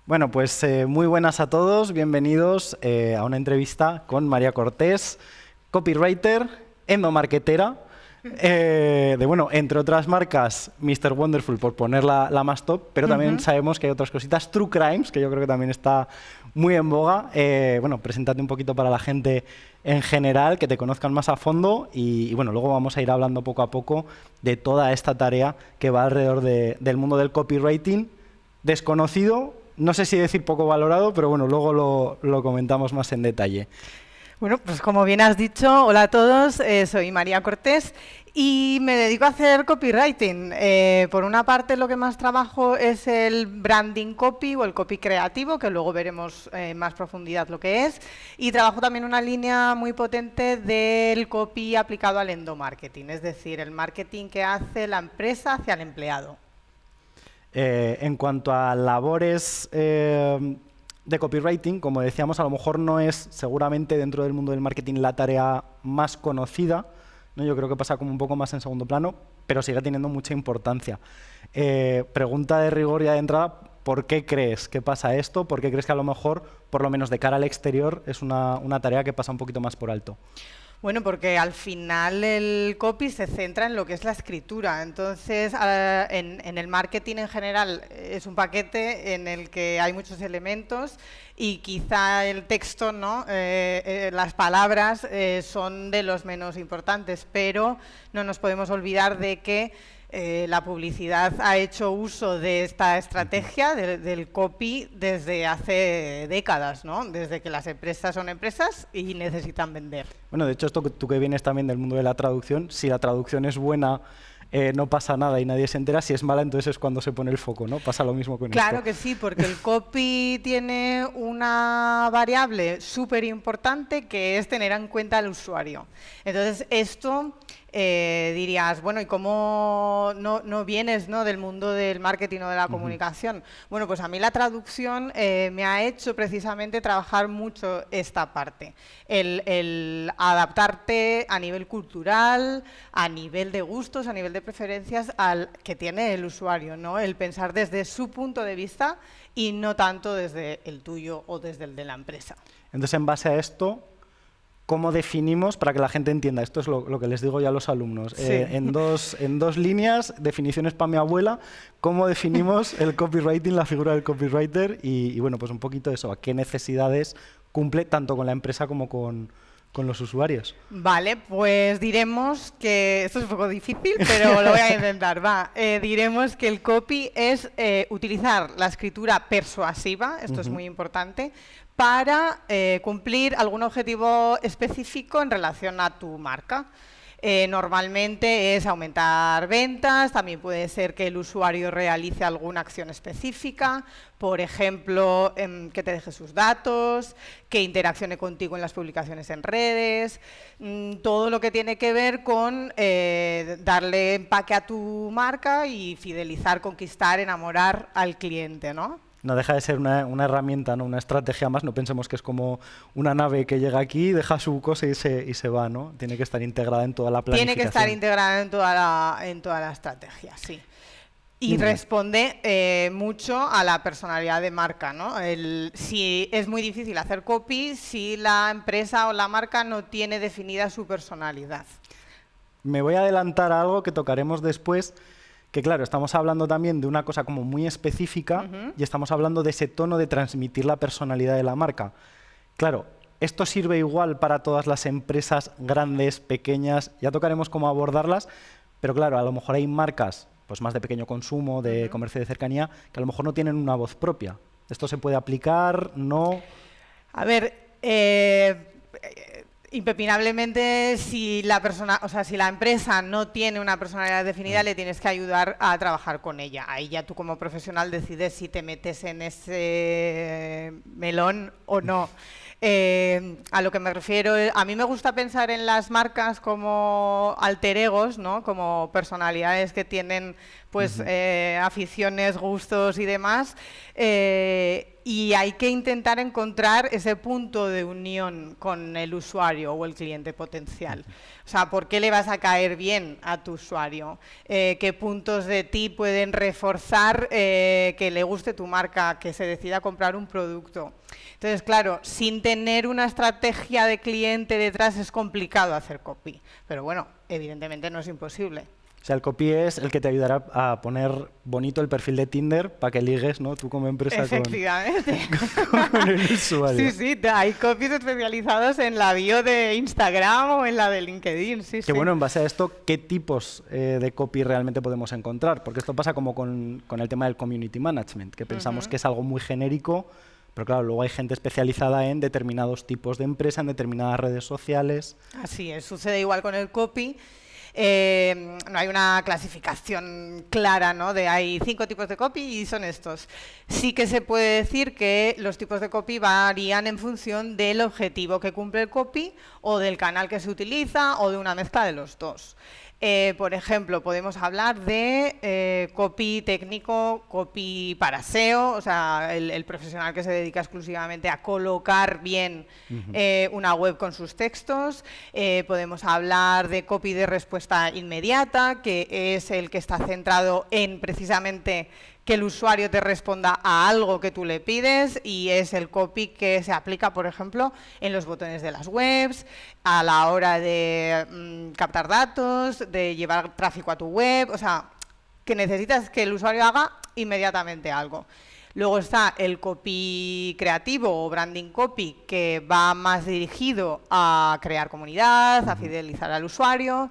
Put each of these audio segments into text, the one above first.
Bueno, pues muy buenas a todos, bienvenidos a una entrevista con María Cortés, copywriter, endomarketera, bueno, entre otras marcas, Mr. Wonderful, por poner la más top, pero también sabemos que hay otras cositas, True Crimes, que yo creo que también está muy en boga. Bueno, preséntate un poquito para la gente en general, que te conozcan más a fondo y bueno, luego vamos a ir hablando poco a poco de toda esta tarea que va alrededor del mundo del copywriting, desconocido. No sé si decir poco valorado, pero bueno, luego lo comentamos más en detalle. Bueno, pues como bien has dicho, hola a todos, soy María Cortés y me dedico a hacer copywriting. Por una parte, lo que más trabajo es el branding copy o el copy creativo, que luego veremos en más profundidad lo que es. Y trabajo también una línea muy potente del copy aplicado al endomarketing, es decir, el marketing que hace la empresa hacia el empleado. En cuanto a labores de copywriting, como decíamos, a lo mejor no es seguramente dentro del mundo del marketing la tarea más conocida, ¿no? Yo creo que pasa como un poco más en segundo plano, pero sigue teniendo mucha importancia. Pregunta de rigor ya de entrada, ¿por qué crees que pasa esto? ¿Por qué crees que a lo mejor, por lo menos de cara al exterior, es una tarea que pasa un poquito más por alto? Bueno, porque al final el copy se centra en lo que es la escritura. Entonces, en el marketing en general es un paquete en el que hay muchos elementos y quizá el texto, ¿no? Las palabras son de los menos importantes, pero no nos podemos olvidar de que la publicidad ha hecho uso de esta estrategia del copy desde hace décadas, ¿no? Desde que las empresas son empresas y necesitan vender. Bueno, de hecho, tú que vienes también del mundo de la traducción, si la traducción es buena, no pasa nada y nadie se entera. Si es mala, entonces es cuando se pone el foco, ¿no? Pasa lo mismo con esto. Claro que sí, porque el copy tiene una variable súper importante que es tener en cuenta al usuario. Entonces, esto dirías, bueno, ¿y cómo no vienes, ¿no?, del mundo del marketing o de la comunicación? Bueno, pues a mí la traducción me ha hecho precisamente trabajar mucho esta parte. El adaptarte a nivel cultural, a nivel de gustos, a nivel de preferencias al que tiene el usuario, ¿no? El pensar desde su punto de vista y no tanto desde el tuyo o desde el de la empresa. Entonces, en base a esto, ¿cómo definimos, para que la gente entienda? Esto es lo que les digo ya a los alumnos. Sí. En dos líneas, definiciones para mi abuela, ¿cómo definimos el copywriting, la figura del copywriter? Y bueno, pues un poquito eso, ¿a qué necesidades cumple tanto con la empresa como con los usuarios? Vale, pues diremos que, esto es un poco difícil, pero lo voy a intentar, diremos que el copy es utilizar la escritura persuasiva, esto es muy importante, para cumplir algún objetivo específico en relación a tu marca. Normalmente es aumentar ventas, también puede ser que el usuario realice alguna acción específica, por ejemplo, que te deje sus datos, que interaccione contigo en las publicaciones en redes, todo lo que tiene que ver con darle empaque a tu marca y fidelizar, conquistar, enamorar al cliente, ¿no? No deja de ser una herramienta, ¿no? Una estrategia más. No pensemos que es como una nave que llega aquí, deja su cosa y se va, ¿no? Tiene que estar integrada en toda la planificación. Tiene que estar integrada en toda la estrategia, sí. Y responde mucho a la personalidad de marca, ¿no? Si es muy difícil hacer copy si la empresa o la marca no tiene definida su personalidad. Me voy a adelantar a algo que tocaremos después, que claro, estamos hablando también de una cosa como muy específica y estamos hablando de ese tono de transmitir la personalidad de la marca. Claro, esto sirve igual para todas las empresas grandes, pequeñas, ya tocaremos cómo abordarlas, pero claro, a lo mejor hay marcas pues más de pequeño consumo, de comercio de cercanía, que a lo mejor no tienen una voz propia. ¿Esto se puede aplicar? ¿No? A ver, impepinablemente, si la persona, o sea, si la empresa no tiene una personalidad definida, le tienes que ayudar a trabajar con ella. Ahí ya tú como profesional decides si te metes en ese melón o no. A lo que me refiero, a mí me gusta pensar en las marcas como alter egos, ¿no? Como personalidades que tienen pues aficiones, gustos y demás. Y hay que intentar encontrar ese punto de unión con el usuario o el cliente potencial. O sea, ¿por qué le vas a caer bien a tu usuario? ¿Qué puntos de ti pueden reforzar que le guste tu marca, que se decida a comprar un producto? Entonces, claro, sin tener una estrategia de cliente detrás es complicado hacer copy. Pero bueno, evidentemente no es imposible. O sea, el copy es el que te ayudará a poner bonito el perfil de Tinder para que ligues, ¿no? Tú como empresa Efectivamente. con el usuario. Sí, hay copies especializados en la bio de Instagram o en la de LinkedIn, sí. Bueno, en base a esto, ¿qué tipos de copy realmente podemos encontrar? Porque esto pasa como con el tema del community management, que pensamos que es algo muy genérico, pero claro, luego hay gente especializada en determinados tipos de empresa, en determinadas redes sociales. Así es, sucede igual con el copy. No hay una clasificación clara, ¿no? De hay 5 tipos de copy y son estos. Sí que se puede decir que los tipos de copy varían en función del objetivo que cumple el copy o del canal que se utiliza o de una mezcla de los dos. Por ejemplo, podemos hablar de copy técnico, copy para SEO, o sea, el profesional que se dedica exclusivamente a colocar bien una web con sus textos. Podemos hablar de copy de respuesta inmediata, que es el que está centrado en precisamente que el usuario te responda a algo que tú le pides, y es el copy que se aplica, por ejemplo, en los botones de las webs, a la hora de captar datos, de llevar tráfico a tu web, o sea, que necesitas que el usuario haga inmediatamente algo. Luego está el copy creativo o branding copy, que va más dirigido a crear comunidad, a fidelizar al usuario.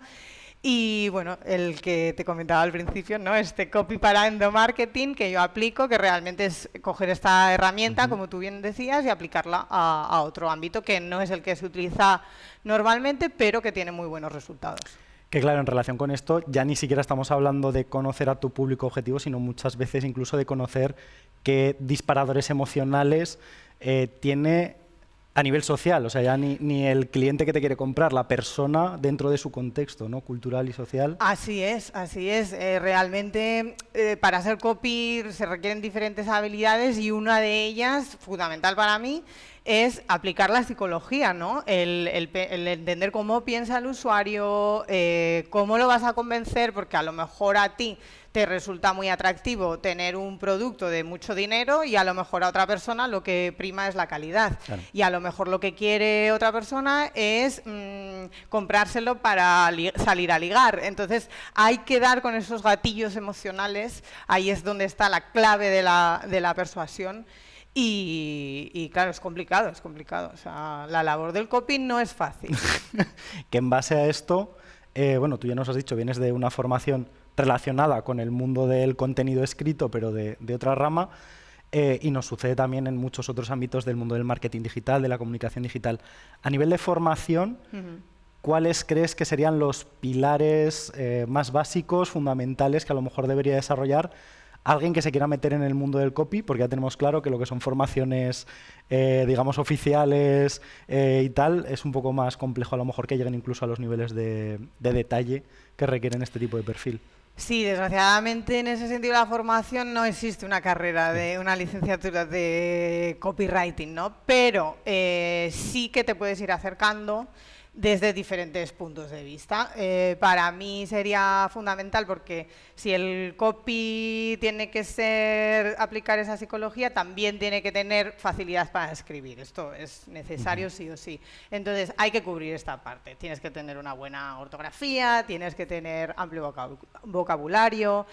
Y bueno, el que te comentaba al principio, ¿no? Este copy para endomarketing que yo aplico, que realmente es coger esta herramienta, como tú bien decías, y aplicarla a otro ámbito que no es el que se utiliza normalmente, pero que tiene muy buenos resultados. Que claro, en relación con esto, ya ni siquiera estamos hablando de conocer a tu público objetivo, sino muchas veces incluso de conocer qué disparadores emocionales tiene a nivel social, o sea, ya ni el cliente que te quiere comprar, la persona dentro de su contexto, ¿no? Cultural y social. Así es. Realmente para ser copy se requieren diferentes habilidades y una de ellas, fundamental para mí, es aplicar la psicología, ¿no? El entender cómo piensa el usuario, cómo lo vas a convencer, porque a lo mejor a ti te resulta muy atractivo tener un producto de mucho dinero y a lo mejor a otra persona lo que prima es la calidad. Claro. Y a lo mejor lo que quiere otra persona es comprárselo para salir a ligar. Entonces hay que dar con esos gatillos emocionales, ahí es donde está la clave de la persuasión. Y claro, es complicado. O sea, la labor del copy no es fácil. Que en base a esto, bueno, tú ya nos has dicho, vienes de una formación relacionada con el mundo del contenido escrito, pero de otra rama, y nos sucede también en muchos otros ámbitos del mundo del marketing digital, de la comunicación digital. A nivel de formación, ¿cuáles crees que serían los pilares más básicos, fundamentales, que a lo mejor debería desarrollar alguien que se quiera meter en el mundo del copy? Porque ya tenemos claro que lo que son formaciones, digamos, oficiales y tal, es un poco más complejo a lo mejor que lleguen incluso a los niveles de detalle que requieren este tipo de perfil. Sí, desgraciadamente en ese sentido la formación no existe una carrera de una licenciatura de copywriting, ¿no? Pero sí que te puedes ir acercando desde diferentes puntos de vista. Para mí sería fundamental porque si el copy tiene que aplicar esa psicología, también tiene que tener facilidad para escribir. Esto es necesario sí o sí. Entonces hay que cubrir esta parte. Tienes que tener una buena ortografía, tienes que tener amplio vocabulario,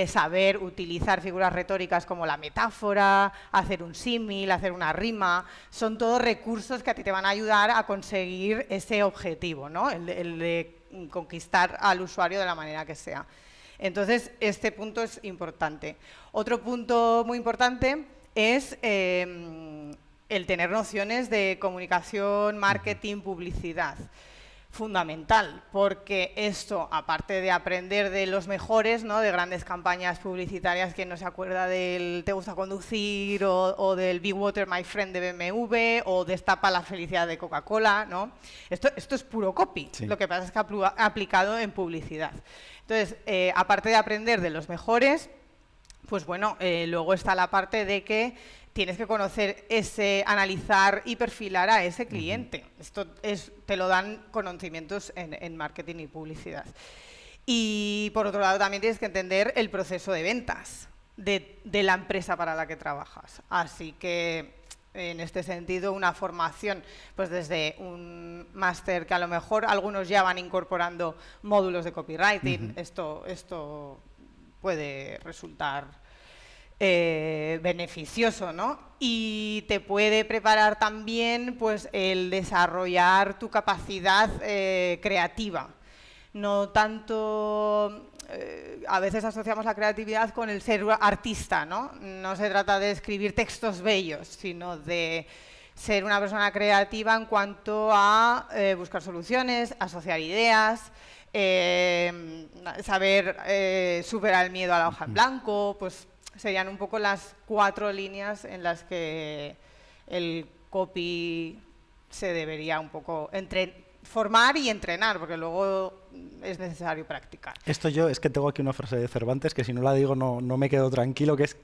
saber utilizar figuras retóricas como la metáfora, hacer un símil, hacer una rima. Son todos recursos que a ti te van a ayudar a conseguir ese objetivo, ¿no? El de conquistar al usuario de la manera que sea. Entonces, este punto es importante. Otro punto muy importante es el tener nociones de comunicación, marketing, publicidad. fundamental, porque esto, aparte de aprender de los mejores, ¿no?, de grandes campañas publicitarias, quien no se acuerda del Te gusta conducir o del Be Water My Friend de BMW o Destapa la felicidad de Coca-Cola, ¿no? Esto es puro copy, sí. Lo que pasa es que aplicado en publicidad. Entonces, aparte de aprender de los mejores, pues bueno, luego está la parte de que tienes que conocer analizar y perfilar a ese cliente. Esto te lo dan conocimientos en marketing y publicidad. Y por otro lado también tienes que entender el proceso de ventas de la empresa para la que trabajas. Así que en este sentido una formación, pues desde un máster que a lo mejor algunos ya van incorporando módulos de copywriting, esto puede resultar beneficioso, ¿no? Y te puede preparar también, pues, el desarrollar tu capacidad creativa. No tanto, a veces asociamos la creatividad con el ser artista, ¿no? No se trata de escribir textos bellos, sino de ser una persona creativa en cuanto a buscar soluciones, asociar ideas, saber superar el miedo a la hoja en blanco, pues serían un poco las 4 líneas en las que el copy se debería un poco formar y entrenar, porque luego es necesario practicar. Esto es que tengo aquí una frase de Cervantes que si no la digo no me quedo tranquilo, que es: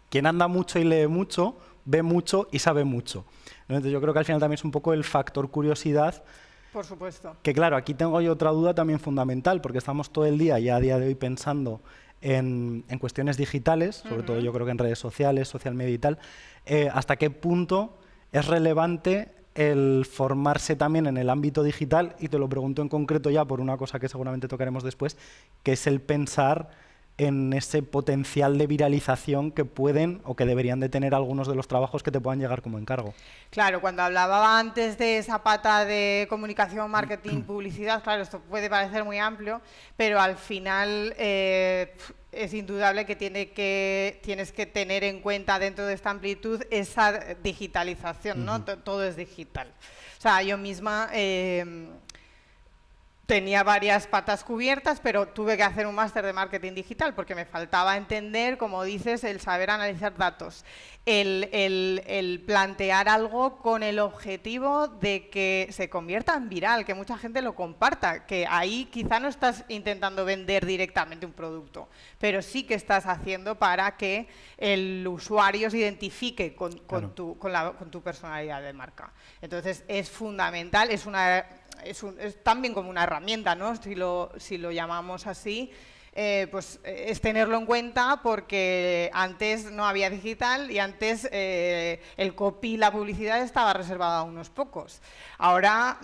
quien anda mucho y lee mucho, ve mucho y sabe mucho. Entonces yo creo que al final también es un poco el factor curiosidad. Por supuesto. Que claro, aquí tengo yo otra duda también fundamental, porque estamos todo el día, ya a día de hoy, pensando en cuestiones digitales, sobre todo yo creo que en redes sociales, social media y tal. ¿Hasta qué punto es relevante el formarse también en el ámbito digital? Y te lo pregunto en concreto ya por una cosa que seguramente tocaremos después, que es el pensar en ese potencial de viralización que pueden o que deberían de tener algunos de los trabajos que te puedan llegar como encargo. Claro, cuando hablaba antes de esa pata de comunicación, marketing, publicidad, claro, esto puede parecer muy amplio, pero al final es indudable que tienes que tener en cuenta dentro de esta amplitud esa digitalización, ¿no? Todo es digital. O sea, yo misma tenía varias patas cubiertas, pero tuve que hacer un máster de marketing digital porque me faltaba entender, como dices, el saber analizar datos, el plantear algo con el objetivo de que se convierta en viral, que mucha gente lo comparta, que ahí quizá no estás intentando vender directamente un producto, pero sí que estás haciendo para que el usuario se identifique con tu personalidad de marca. Entonces es fundamental, es también como una herramienta, ¿no? Si lo llamamos así, pues es tenerlo en cuenta, porque antes no había digital y antes el copy, la publicidad estaba reservada a unos pocos. Ahora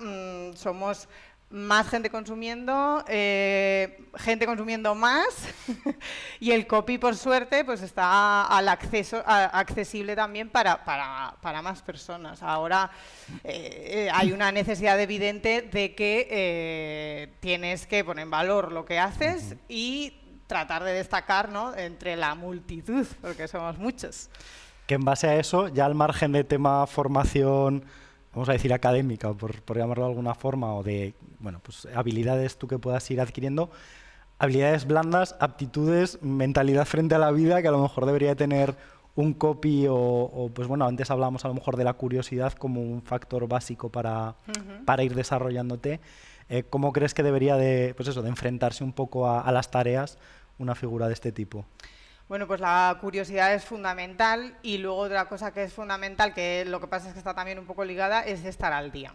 somos más gente consumiendo más y el copy, por suerte, pues está accesible también para más personas. Ahora hay una necesidad evidente de que tienes que poner en valor lo que haces y tratar de destacar, ¿no?, entre la multitud, porque somos muchos. Que en base a eso, ya al margen de tema formación, vamos a decir académica, por llamarlo de alguna forma, o de pues habilidades tú que puedas ir adquiriendo, habilidades blandas, aptitudes, mentalidad frente a la vida, que a lo mejor debería tener un copy o pues bueno, antes hablábamos a lo mejor de la curiosidad como un factor básico para ir desarrollándote. ¿Cómo crees que debería de enfrentarse un poco a las tareas una figura de este tipo? Bueno, pues la curiosidad es fundamental, y luego otra cosa que es fundamental, que lo que pasa es que está también un poco ligada, es estar al día.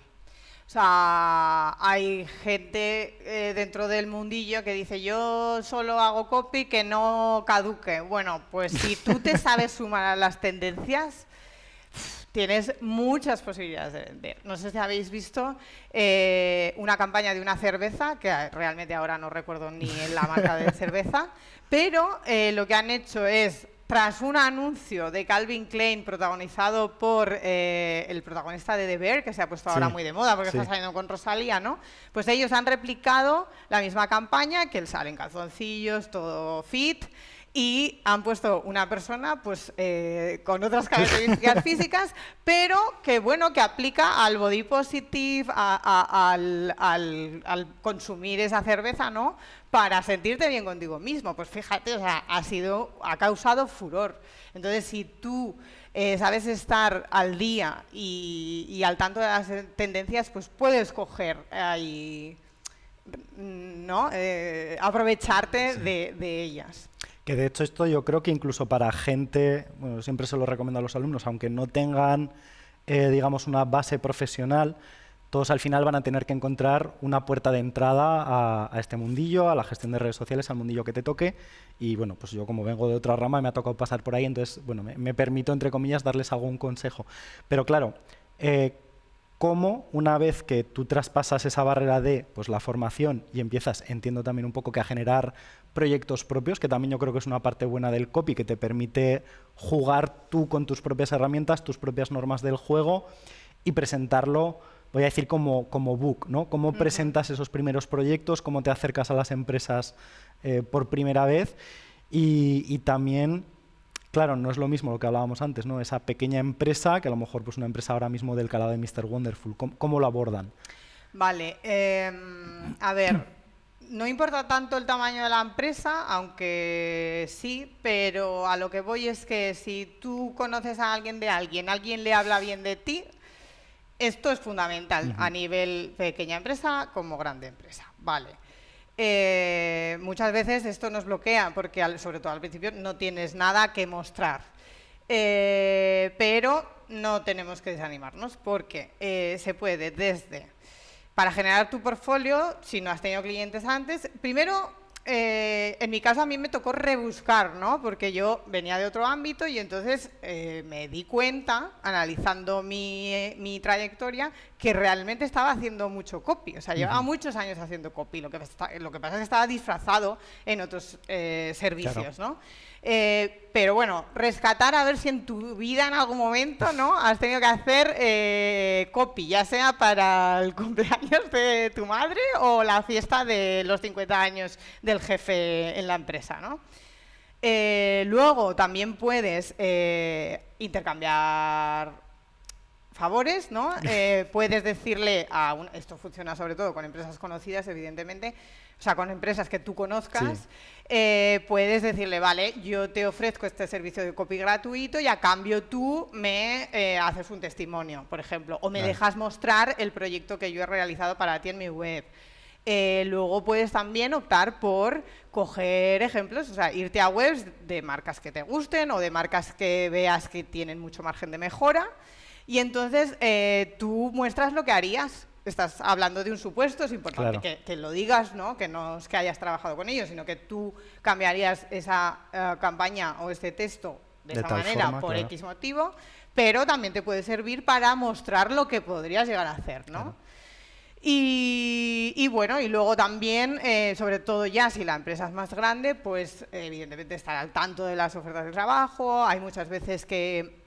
O sea, hay gente dentro del mundillo que dice: yo solo hago copy que no caduque. Bueno, pues si tú te sabes sumar a las tendencias, tienes muchas posibilidades de vender. No sé si habéis visto una campaña de una cerveza, que realmente ahora no recuerdo ni la marca de cerveza, pero lo que han hecho es, tras un anuncio de Calvin Klein protagonizado por el protagonista de The Bear, que se ha puesto ahora muy de moda porque está saliendo con Rosalía, ¿no? Pues ellos han replicado la misma campaña, que él sale en calzoncillos, todo fit, y han puesto una persona pues con otras características físicas, pero que bueno, que aplica al body positive, al consumir esa cerveza, ¿no? Para sentirte bien contigo mismo. Pues fíjate, o sea, ha causado furor. Entonces, si tú sabes estar al día y al tanto de las tendencias, pues puedes coger ahí, ¿no? Aprovecharte de ellas. Que de hecho esto yo creo que incluso para gente, bueno, siempre se lo recomiendo a los alumnos, aunque no tengan, digamos, una base profesional, todos al final van a tener que encontrar una puerta de entrada a este mundillo, a la gestión de redes sociales, al mundillo que te toque. Y bueno, pues yo como vengo de otra rama me ha tocado pasar por ahí, entonces, bueno, me permito, entre comillas, darles algún consejo. Pero claro, cómo una vez que tú traspasas esa barrera de pues, la formación y empiezas, entiendo también un poco que a generar proyectos propios, que también yo creo que es una parte buena del copy, que te permite jugar tú con tus propias herramientas, tus propias normas del juego y presentarlo, voy a decir como book, ¿no? Cómo presentas esos primeros proyectos, cómo te acercas a las empresas por primera vez y también, claro, no es lo mismo lo que hablábamos antes, ¿no? Esa pequeña empresa, que a lo mejor pues una empresa ahora mismo del calado de Mr. Wonderful, ¿cómo lo abordan? Vale, a ver, no importa tanto el tamaño de la empresa, aunque sí, pero a lo que voy es que si tú conoces a alguien de alguien le habla bien de ti, esto es fundamental a nivel pequeña empresa como grande empresa, vale. Muchas veces esto nos bloquea porque sobre todo al principio no tienes nada que mostrar, pero no tenemos que desanimarnos porque se puede desde, para generar tu portfolio, si no has tenido clientes antes, primero, en mi caso a mí me tocó rebuscar, ¿no? Porque yo venía de otro ámbito y entonces me di cuenta, analizando mi trayectoria, que realmente estaba haciendo mucho copy. O sea, llevaba muchos años haciendo copy. Lo que pasa es que estaba disfrazado en otros servicios, claro, ¿no? Pero bueno, rescatar a ver si en tu vida en algún momento, ¿no? Has tenido que hacer copy, ya sea para el cumpleaños de tu madre o la fiesta de los 50 años del jefe en la empresa, ¿no? Luego también puedes intercambiar favores, ¿no? Puedes decirle esto funciona sobre todo con empresas conocidas, evidentemente, o sea, con empresas que tú conozcas, sí. Puedes decirle, vale, yo te ofrezco este servicio de copy gratuito y a cambio tú me haces un testimonio, por ejemplo, o me dejas mostrar el proyecto que yo he realizado para ti en mi web. Luego puedes también optar por coger ejemplos, o sea, irte a webs de marcas que te gusten o de marcas que veas que tienen mucho margen de mejora y entonces tú muestras lo que harías. Estás hablando de un supuesto, es importante, claro, que lo digas, ¿no? Que no es que hayas trabajado con ellos, sino que tú cambiarías esa campaña o este texto de esa manera forma, por claro, X motivo, pero también te puede servir para mostrar lo que podrías llegar a hacer, ¿no? Claro. Y bueno, y luego también, sobre todo ya si la empresa es más grande, pues evidentemente estar al tanto de las ofertas de trabajo. Hay muchas veces que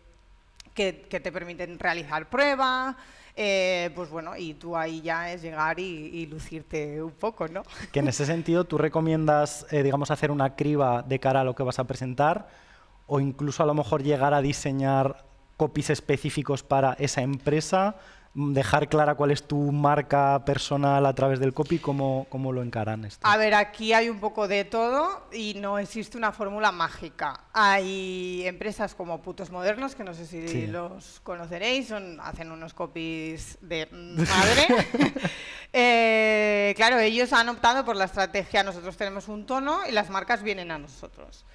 te permiten realizar pruebas. Pues bueno, y tú ahí ya es llegar y lucirte un poco, ¿no? Que en ese sentido tú recomiendas, digamos, hacer una criba de cara a lo que vas a presentar o incluso a lo mejor llegar a diseñar copies específicos para esa empresa, dejar clara cuál es tu marca personal a través del copy, ¿cómo lo encaran esto? A ver, aquí hay un poco de todo y no existe una fórmula mágica. Hay empresas como Putos Modernos, que no sé si los conoceréis, hacen unos copies de madre. Claro, ellos han optado por la estrategia, nosotros tenemos un tono y las marcas vienen a nosotros.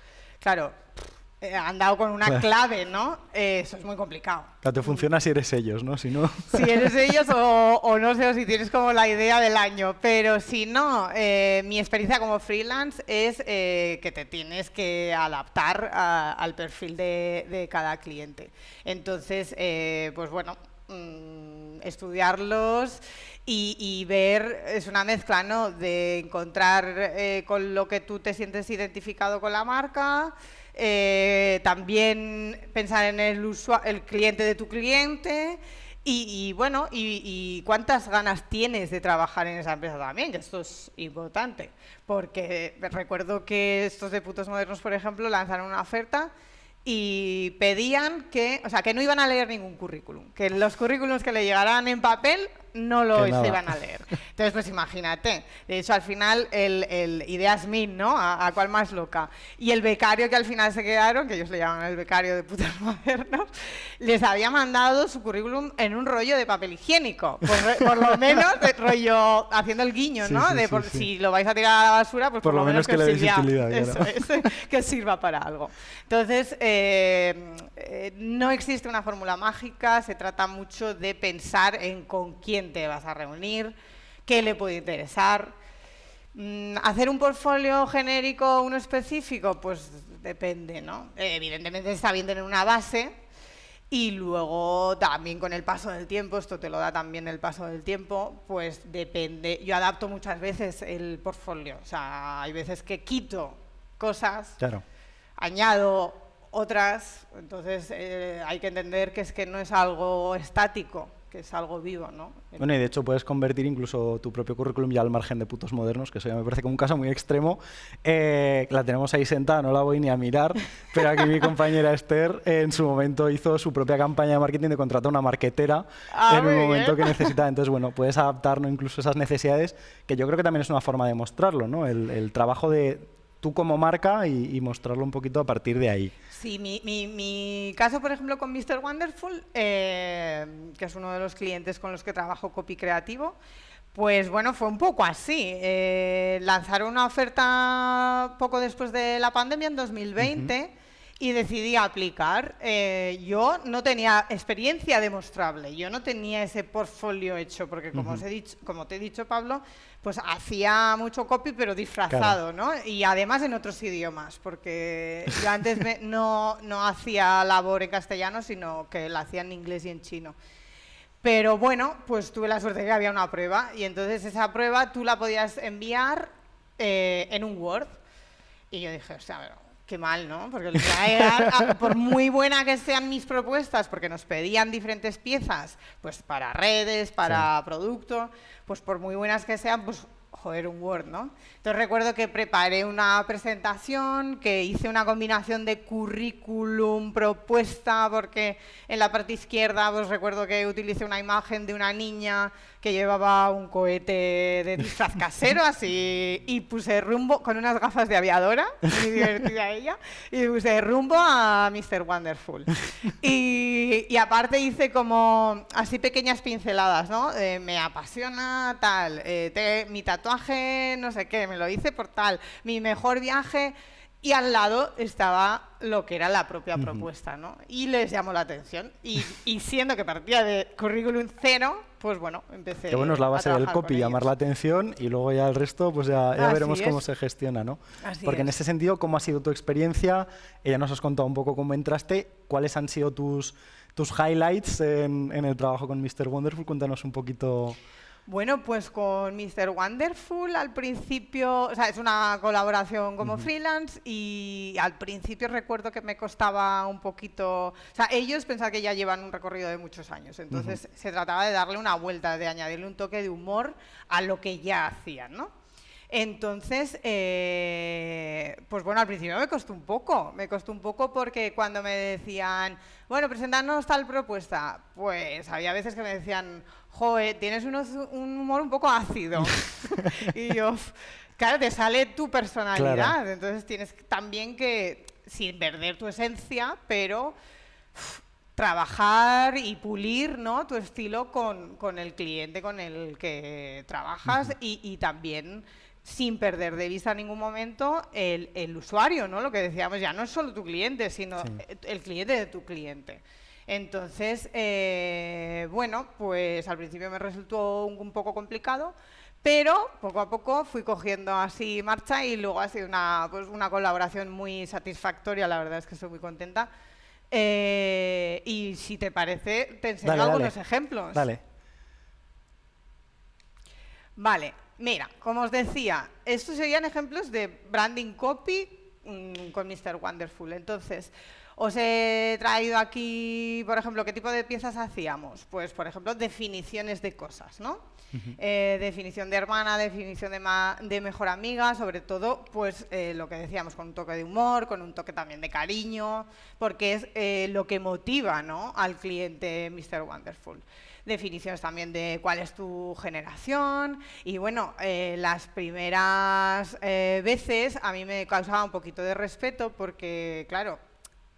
Claro, han dado con una clave, ¿no? Eso es muy complicado. Claro, te funciona si eres ellos, ¿no? Si no... Si eres ellos o no sé, o si tienes como la idea del año. Pero si no, mi experiencia como freelance es que te tienes que adaptar al perfil de cada cliente. Entonces, pues bueno, estudiarlos y ver, es una mezcla, ¿no? De encontrar con lo que tú te sientes identificado con la marca. También pensar en el cliente de tu cliente Y bueno, y cuántas ganas tienes de trabajar en esa empresa también, que esto es importante. Porque recuerdo que estos de Putos Modernos, por ejemplo, lanzaron una oferta y pedían que, o sea, que no iban a leer ningún currículum, que los currículums que le llegaran en papel no los iban a leer. Entonces, pues imagínate. De hecho, al final, el Ideas Min, ¿no? A cuál más loca. Y el becario que al final se quedaron, que ellos le llaman el becario de Putos Modernos, les había mandado su currículum en un rollo de papel higiénico. Por lo menos, rollo haciendo el guiño, ¿no? Si lo vais a tirar a la basura, pues por lo menos que le deis utilidad. Eso, que sirva para algo. Entonces, no existe una fórmula mágica, se trata mucho de pensar en con quién te vas a reunir, qué le puede interesar. ¿Hacer un portfolio genérico, uno específico? Pues depende, ¿no? Evidentemente está bien tener una base y luego también con el paso del tiempo, esto te lo da también el paso del tiempo, pues depende. Yo adapto muchas veces el portfolio, o sea, hay veces que quito cosas, claro, añado otras, entonces hay que entender que es que no es algo estático, que es algo vivo, ¿no? Bueno, y de hecho puedes convertir incluso tu propio currículum ya al margen de Putos Modernos, que eso ya me parece como un caso muy extremo. La tenemos ahí sentada, no la voy ni a mirar, pero aquí mi compañera Esther en su momento hizo su propia campaña de marketing de contratar a una marketera en un momento que necesitaba. Entonces, bueno, puedes adaptarnos incluso a esas necesidades, que yo creo que también es una forma de mostrarlo, ¿no? El trabajo de tú como marca y mostrarlo un poquito a partir de ahí. Sí, mi caso, por ejemplo, con Mr. Wonderful, que es uno de los clientes con los que trabajo copy creativo, pues bueno, fue un poco así. Lanzaron una oferta poco después de la pandemia, en 2020, y decidí aplicar. Yo no tenía experiencia demostrable, yo no tenía ese portfolio hecho, porque como te he dicho, Pablo, pues hacía mucho copy, pero disfrazado, claro, ¿no? Y además en otros idiomas, porque yo antes no hacía labor en castellano, sino que la hacía en inglés y en chino. Pero bueno, pues tuve la suerte de que había una prueba, y entonces esa prueba tú la podías enviar en un Word. Y yo dije, o sea, qué mal, ¿no? Porque por muy buena que sean mis propuestas, porque nos pedían diferentes piezas, pues para redes, para producto, pues por muy buenas que sean, pues joder, un Word, ¿no? Entonces recuerdo que preparé una presentación, que hice una combinación de currículum, propuesta, porque en la parte izquierda pues recuerdo que utilicé una imagen de una niña que llevaba un cohete de disfraz casero, así, y puse rumbo, con unas gafas de aviadora, muy divertida ella, y puse rumbo a Mr. Wonderful. Y aparte hice como así pequeñas pinceladas, ¿no? Me apasiona tal, mi tatuaje, no sé qué, me lo hice por tal, mi mejor viaje, y al lado estaba lo que era la propia propuesta, ¿no? Y les llamó la atención. Y siendo que partía de currículum cero, pues bueno, empecé. Que bueno, es la base del copy, llamar la atención, y luego ya el resto, pues ya veremos cómo se gestiona, ¿no? Porque en ese sentido, ¿cómo ha sido tu experiencia? Ya nos has contado un poco cómo entraste. ¿Cuáles han sido tus highlights en el trabajo con Mr. Wonderful? Cuéntanos un poquito. Bueno, pues con Mr. Wonderful al principio, o sea, es una colaboración como freelance, y al principio recuerdo que me costaba un poquito, o sea, ellos pensaban que ya llevan un recorrido de muchos años, entonces se trataba de darle una vuelta, de añadirle un toque de humor a lo que ya hacían, ¿no? Entonces, pues bueno, al principio me costó un poco porque cuando me decían, bueno, presentarnos tal propuesta, pues había veces que me decían, joder, tienes un humor un poco ácido. Y yo, claro, te sale tu personalidad, claro. Entonces tienes también que, sin perder tu esencia, pero trabajar y pulir, ¿no?, tu estilo con el cliente con el que trabajas y también sin perder de vista en ningún momento el usuario, ¿no? Lo que decíamos, ya no es solo tu cliente, sino el cliente de tu cliente. Entonces, bueno, pues al principio me resultó un poco complicado, pero poco a poco fui cogiendo así marcha y luego ha sido una colaboración muy satisfactoria, la verdad es que estoy muy contenta. Y si te parece, te enseño algunos ejemplos. Dale. Vale, mira, como os decía, estos serían ejemplos de branding copy con Mr. Wonderful. Entonces, Os he traído aquí, por ejemplo, ¿qué tipo de piezas hacíamos? Pues, por ejemplo, definiciones de cosas, ¿no? Definición de hermana, definición de mejor amiga, sobre todo, pues lo que decíamos, con un toque de humor, con un toque también de cariño, porque es lo que motiva, ¿no?, al cliente Mr. Wonderful. Definiciones también de cuál es tu generación y bueno, las primeras veces a mí me causaba un poquito de respeto porque, claro,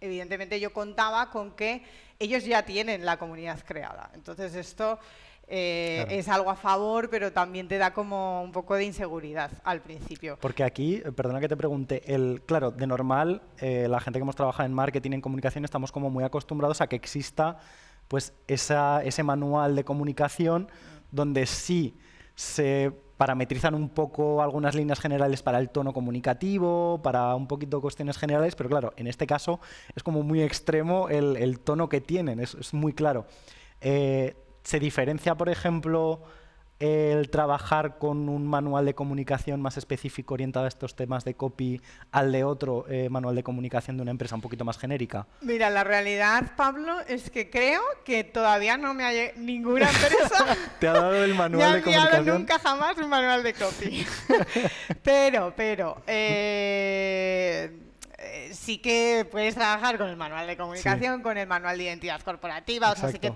evidentemente yo contaba con que ellos ya tienen la comunidad creada. Entonces esto claro, es algo a favor, pero también te da como un poco de inseguridad al principio. Porque aquí, perdona que te pregunte, claro, de normal, la gente que hemos trabajado en marketing, en comunicación, estamos como muy acostumbrados a que exista pues ese manual de comunicación donde sí se parametrizan un poco algunas líneas generales para el tono comunicativo, para un poquito cuestiones generales, pero claro, en este caso es como muy extremo el tono que tienen, es muy claro. ¿Se diferencia, por ejemplo, el trabajar con un manual de comunicación más específico orientado a estos temas de copy al de otro manual de comunicación de una empresa un poquito más genérica? Mira, la realidad, Pablo, es que creo que todavía no me hay ninguna empresa ¿Te ha dado el manual de comunicación? Me ha enviado nunca jamás un manual de copy. pero sí que puedes trabajar con el manual de comunicación, sí, con el manual de identidad corporativa, exacto, o sea, sí que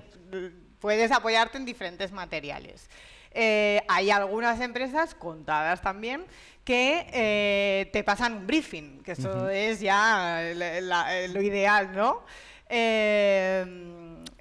puedes apoyarte en diferentes materiales. Hay algunas empresas, contadas también, que te pasan un briefing, que eso es ya lo ideal, ¿no?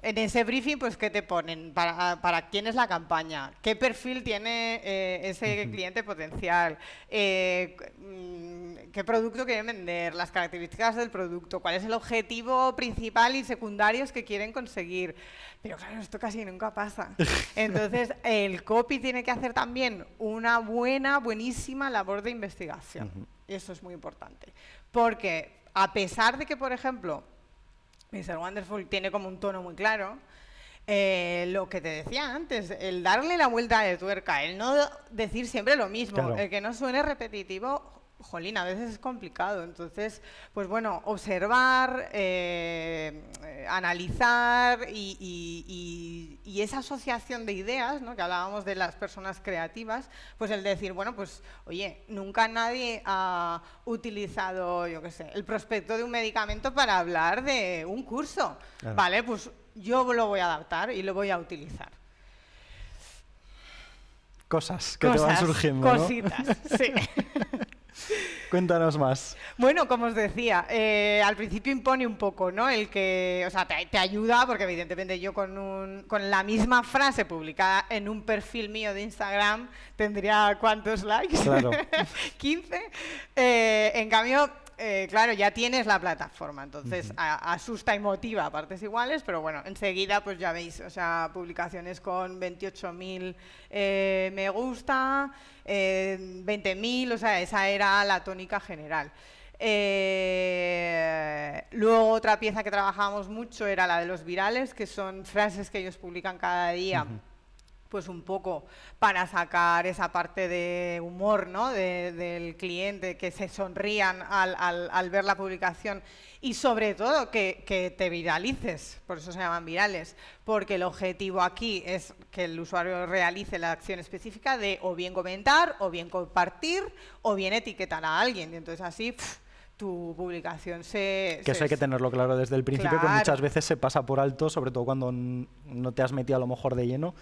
En ese briefing, pues, ¿qué te ponen? ¿Para quién es la campaña? ¿Qué perfil tiene ese cliente potencial? ¿Qué producto quieren vender? Las características del producto. ¿Cuál es el objetivo principal y secundarios que quieren conseguir? Pero claro, esto casi nunca pasa. Entonces, el copy tiene que hacer también una buenísima labor de investigación. Y eso es muy importante. Porque, a pesar de que, por ejemplo, Mr. Wonderful tiene como un tono muy claro, lo que te decía antes, el darle la vuelta de tuerca, el no decir siempre lo mismo, claro, el que no suene repetitivo, jolín, a veces es complicado. Entonces, pues bueno, observar, analizar y esa asociación de ideas, ¿no?, que hablábamos de las personas creativas, pues el decir, bueno, pues oye, nunca nadie ha utilizado, yo qué sé, el prospecto de un medicamento para hablar de un curso, claro, ¿vale? Pues yo lo voy a adaptar y lo voy a utilizar. Cosas que te van surgiendo, cositas, ¿no? Sí. Cuéntanos más. Bueno, como os decía, al principio impone un poco, ¿no? El que, o sea, te ayuda, porque evidentemente yo con la misma frase publicada en un perfil mío de Instagram tendría ¿cuántos likes? Claro. 15. En cambio, claro, ya tienes la plataforma, entonces asusta y motiva a partes iguales, pero bueno, enseguida pues ya veis, o sea, publicaciones con 28.000 me gusta, 20.000, o sea, esa era la tónica general. Luego otra pieza que trabajábamos mucho era la de los virales, que son frases que ellos publican cada día, pues un poco para sacar esa parte de humor, ¿no?, del cliente, que se sonrían al ver la publicación y sobre todo que te viralices, por eso se llaman virales, porque el objetivo aquí es que el usuario realice la acción específica de o bien comentar, o bien compartir, o bien etiquetar a alguien, y entonces así tu publicación Que eso hay que tenerlo claro desde el principio, claro, que muchas veces se pasa por alto, sobre todo cuando no te has metido a lo mejor de lleno,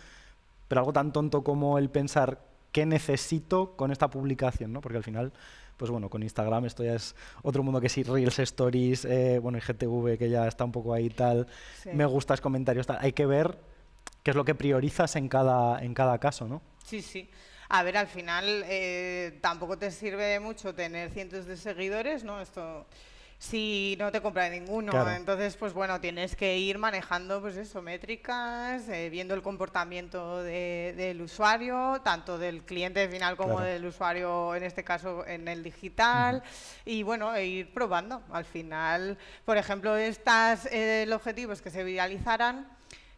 pero algo tan tonto como el pensar qué necesito con esta publicación, ¿no? Porque al final, pues bueno, con Instagram esto ya es otro mundo, que sí, Reels, Stories, bueno, IGTV, que ya está un poco ahí tal, sí, me gustas, comentarios, tal. Hay que ver qué es lo que priorizas en cada caso, ¿no? Sí, sí. A ver, al final tampoco te sirve mucho tener cientos de seguidores, ¿no? Esto, si no te compra ninguno, claro, entonces pues bueno, tienes que ir manejando pues eso, métricas, viendo el comportamiento del usuario, tanto del cliente final como claro, del usuario, en este caso en el digital, y bueno, ir probando. Al final, por ejemplo, el objetivo es que se viralizaran.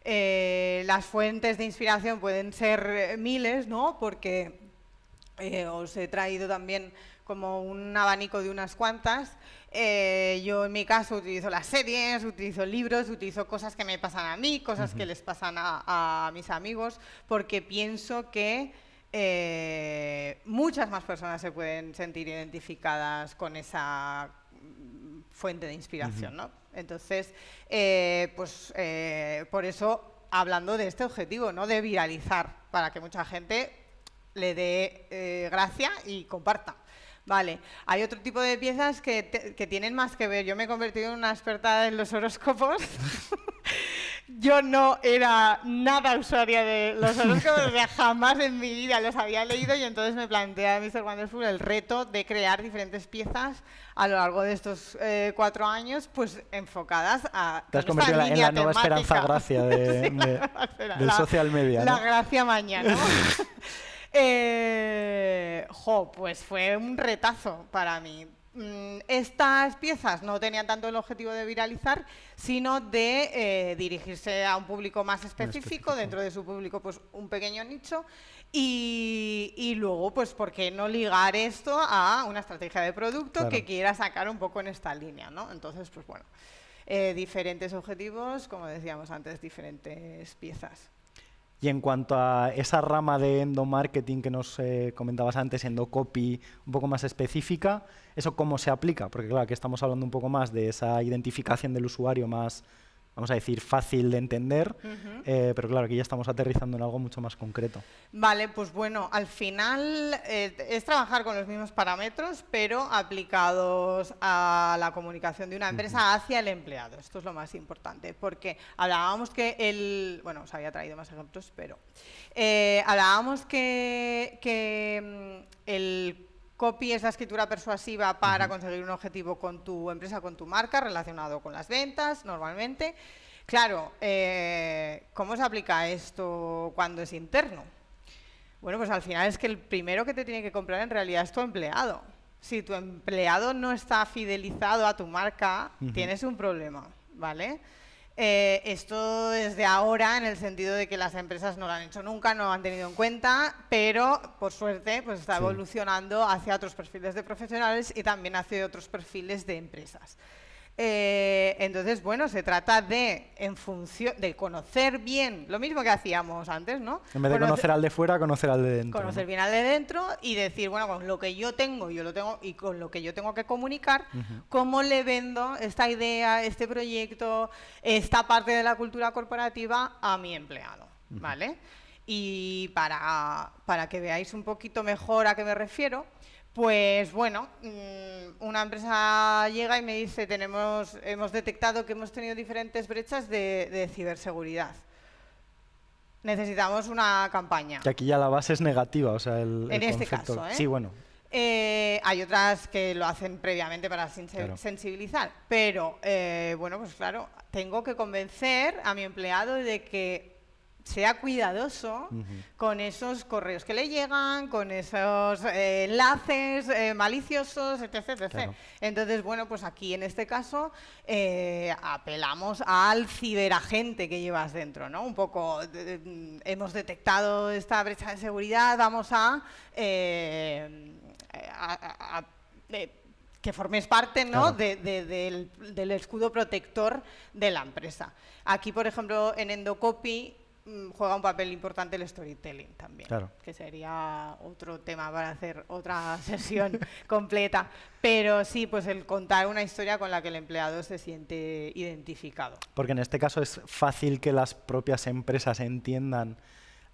Las fuentes de inspiración pueden ser miles, ¿no? Porque os he traído también como un abanico de unas cuantas. Yo en mi caso utilizo las series, utilizo libros, utilizo cosas que me pasan a mí, cosas que les pasan a mis amigos, porque pienso que muchas más personas se pueden sentir identificadas con esa fuente de inspiración, ¿no? Entonces, por eso, hablando de este objetivo, ¿no? De viralizar, para que mucha gente le dé gracia y comparta. Vale, hay otro tipo de piezas que tienen más que ver. Yo me he convertido en una experta en los horóscopos. Yo no era nada usuaria de los horóscopos, jamás en mi vida los había leído, y entonces me planteé a Mr. Wonderful el reto de crear diferentes piezas a lo largo de estos 4 años, pues enfocadas a... Te has convertido en la nueva temática. Esperanza Gracia del social media, ¿no? La Gracia Mañana. Pues fue un retazo para mí. Estas piezas no tenían tanto el objetivo de viralizar, sino de dirigirse a un público más específico, dentro de su público pues un pequeño nicho, y luego pues por qué no ligar esto a una estrategia de producto que quiera sacar un poco en esta línea, ¿no? Entonces, pues bueno, diferentes objetivos, como decíamos antes, diferentes piezas. Y en cuanto a esa rama de endomarketing que nos comentabas antes, endocopy un poco más específica, ¿eso cómo se aplica? Porque claro, aquí estamos hablando un poco más de esa identificación del usuario más, vamos a decir, fácil de entender, pero claro, aquí ya estamos aterrizando en algo mucho más concreto. Vale, pues bueno, al final es trabajar con los mismos parámetros, pero aplicados a la comunicación de una empresa hacia el empleado. Esto es lo más importante, porque hablábamos que bueno, os había traído más ejemplos, pero hablábamos que el copy es la escritura persuasiva para conseguir un objetivo con tu empresa, con tu marca, relacionado con las ventas, normalmente. Claro, ¿cómo se aplica esto cuando es interno? Bueno, pues al final es que el primero que te tiene que comprar en realidad es tu empleado. Si tu empleado no está fidelizado a tu marca, tienes un problema, ¿vale? Esto desde ahora, en el sentido de que las empresas no lo han hecho nunca, no lo han tenido en cuenta, pero por suerte pues está evolucionando hacia otros perfiles de profesionales y también hacia otros perfiles de empresas. Entonces, bueno, se trata de, en función de conocer bien, lo mismo que hacíamos antes, ¿no? En vez de conocer al de fuera, conocer al de dentro. Conocer bien al de dentro y decir, bueno, con lo que yo tengo, y con lo que yo tengo que comunicar, ¿cómo le vendo esta idea, este proyecto, esta parte de la cultura corporativa a mi empleado? ¿Vale? Y para que veáis un poquito mejor a qué me refiero, pues bueno, una empresa llega y me dice, hemos detectado que hemos tenido diferentes brechas de ciberseguridad. Necesitamos una campaña. Que aquí ya la base es negativa, o sea, el este concepto. caso, ¿eh? Sí, bueno. Hay otras que lo hacen previamente para sensibilizar, pero bueno, pues claro, tengo que convencer a mi empleado de que sea cuidadoso con esos correos que le llegan, con esos enlaces maliciosos, etc. Claro. Entonces, bueno, pues aquí en este caso apelamos al ciberagente que llevas dentro, ¿no? Un poco, hemos detectado esta brecha de seguridad, vamos a que formes parte, ¿no? Claro. del escudo protector de la empresa. Aquí, por ejemplo, en Endocopy juega un papel importante el storytelling también, que sería otro tema para hacer otra sesión completa. Pero sí, pues el contar una historia con la que el empleado se siente identificado. Porque en este caso es fácil que las propias empresas entiendan